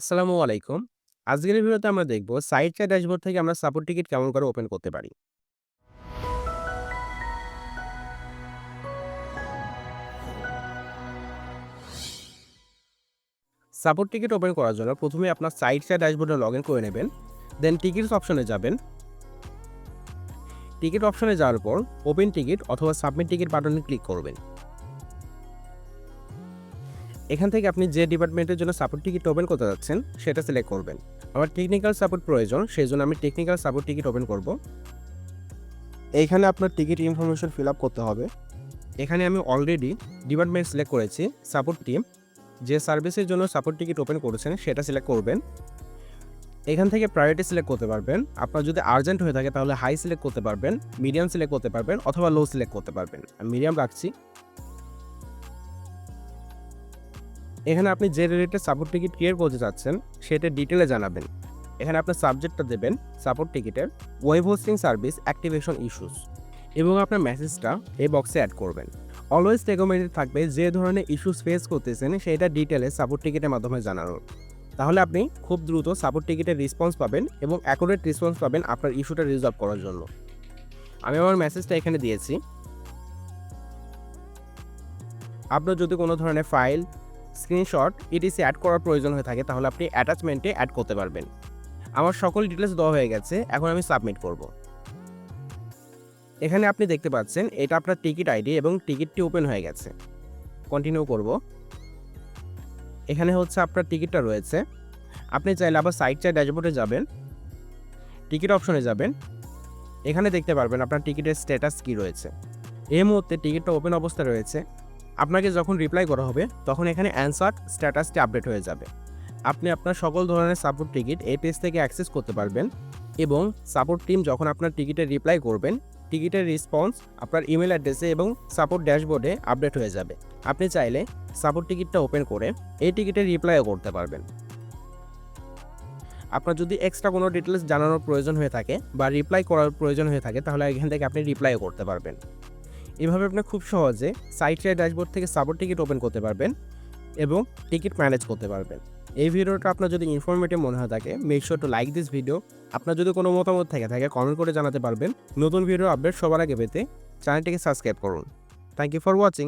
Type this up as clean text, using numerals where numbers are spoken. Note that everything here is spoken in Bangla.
আসসালামু আলাইকুম। আজকের এই ভিডিওতে আমরা দেখব সাইট চার্ট ড্যাশবোর্ড থেকে আমরা সাপোর্ট টিকিট কেমন করে ওপেন করতে পারি। সাপোর্ট টিকিট ওপেন করার জন্য প্রথমে আপনার সাইট চার্ট ড্যাশবোর্ডে লগইন করে নেবেন। দেন টিকিটস অপশনে যাবেন। টিকিট অপশনে যাওয়ার পর ওপেন টিকিট অথবা সাবমিট টিকিট বাটনে ক্লিক করবেন। এখান থেকে আপনি যে ডিপার্টমেন্টের জন্য সাপোর্ট টিকিট ওপেন করতে যাচ্ছেন সেটা সিলেক্ট করবেন। আমার টেকনিক্যাল সাপোর্ট প্রয়োজন, সেজন্য আমি টেকনিক্যাল সাপোর্ট টিকিট ওপেন করব। এইখানে আপনার টিকিট ইনফরমেশন ফিল আপ করতে হবে। এখানে আমি অলরেডি ডিপার্টমেন্ট সিলেক্ট করেছি, সাপোর্ট টিম। যে সার্ভিসের জন্য সাপোর্ট টিকিট ওপেন করেছেন সেটা সিলেক্ট করবেন। এখান থেকে প্রায়োরিটি সিলেক্ট করতে পারবেন। আপনার যদি আর্জেন্ট হয়ে থাকে তাহলে হাই সিলেক্ট করতে পারবেন, মিডিয়াম সিলেক্ট করতে পারবেন অথবা লো সিলেক্ট করতে পারবেন। আমি মিডিয়াম রাখছি। এখানে আপনি যে রিলেটেড সাপোর্ট টিকিট ক্লিয়ার করতে চাচ্ছেন সেটা ডিটেলে জানাবেন। এখানে আপনার সাবজেক্টটা দেবেন সাপোর্ট টিকিটের web hosting service activation issues এবং আপনার মেসেজটা এই বক্সে অ্যাড করবেন। অলওয়েজ রেকমেন্ডেড থাকবে যে ধরনের ইস্যুস ফেস করতেছেন সেটা ডিটেলে সাপোর্ট টিকিটের মাধ্যমে জানানোর। তাহলে আপনি খুব দ্রুত সাপোর্ট টিকিটের রেসপন্স পাবেন এবং অ্যাকুরেট রেসপন্স পাবেন আপনার ইস্যুটা রিজলভ করার জন্য। আমি আমার মেসেজটা এখানে দিয়েছি। আপনার যদি কোনো ধরনের ফাইল, স্ক্রিনশট, ইটিসি অ্যাড করার প্রয়োজন হয়ে থাকে তাহলে আপনি অ্যাটাচমেন্টে অ্যাড করতে পারবেন। আমার সকল ডিটেলস দেওয়া হয়ে গেছে, এখন আমি সাবমিট করব। এখানে আপনি দেখতে পাচ্ছেন এটা আপনার টিকিট আইডি এবং টিকিটটি ওপেন হয়ে গেছে। কন্টিনিউ করব। এখানে হচ্ছে আপনার টিকিটটা রয়েছে। আপনি চাইলে আবার সাইট চার্ট ড্যাশবোর্ডে যাবেন, টিকিট অপশনে যাবেন। এখানে দেখতে পারবেন আপনার টিকিটের স্ট্যাটাস কী রয়েছে। এই মুহূর্তে টিকিটটা ওপেন অবস্থায় রয়েছে। আপনাকে যখন রিপ্লাই করা হবে তখন এখানে অ্যানসার স্ট্যাটাসটি আপডেট হয়ে যাবে। আপনি আপনার সকল ধরনের সাপোর্ট টিকিট এই পেজ থেকে অ্যাক্সেস করতে পারবেন এবং সাপোর্ট টিম যখন আপনার টিকিটের রিপ্লাই করবেন টিকিটের রেসপন্স আপনার ইমেল অ্যাড্রেসে এবং সাপোর্ট ড্যাশবোর্ডে আপডেট হয়ে যাবে। আপনি চাইলে সাপোর্ট টিকিটটা ওপেন করে এই টিকিটের রিপ্লাইও করতে পারবেন। আপনার যদি এক্সট্রা কোনো ডিটেলস জানানোর প্রয়োজন হয়ে থাকে বা রিপ্লাই করার প্রয়োজন হয়ে থাকে তাহলে এখান থেকে আপনি রিপ্লাইও করতে পারবেন। এভাবে আপনি খুব সহজে সাইট চার্ট ড্যাশবোর্ড থেকে সাপোর্ট টিকিট ওপেন করতে পারবেন এবং টিকিট ম্যানেজ করতে পারবেন। এই ভিডিওটা আপনার যদি ইনফরমেটিভ মনে হয় থাকে make sure to like this video. আপনার যদি কোনো মতামত থাকে কমেন্ট করে জানাতে পারবেন। নতুন ভিডিও আপডেট সবার আগে পেতে চ্যানেলটিকে সাবস্ক্রাইব করুন। Thank you for watching.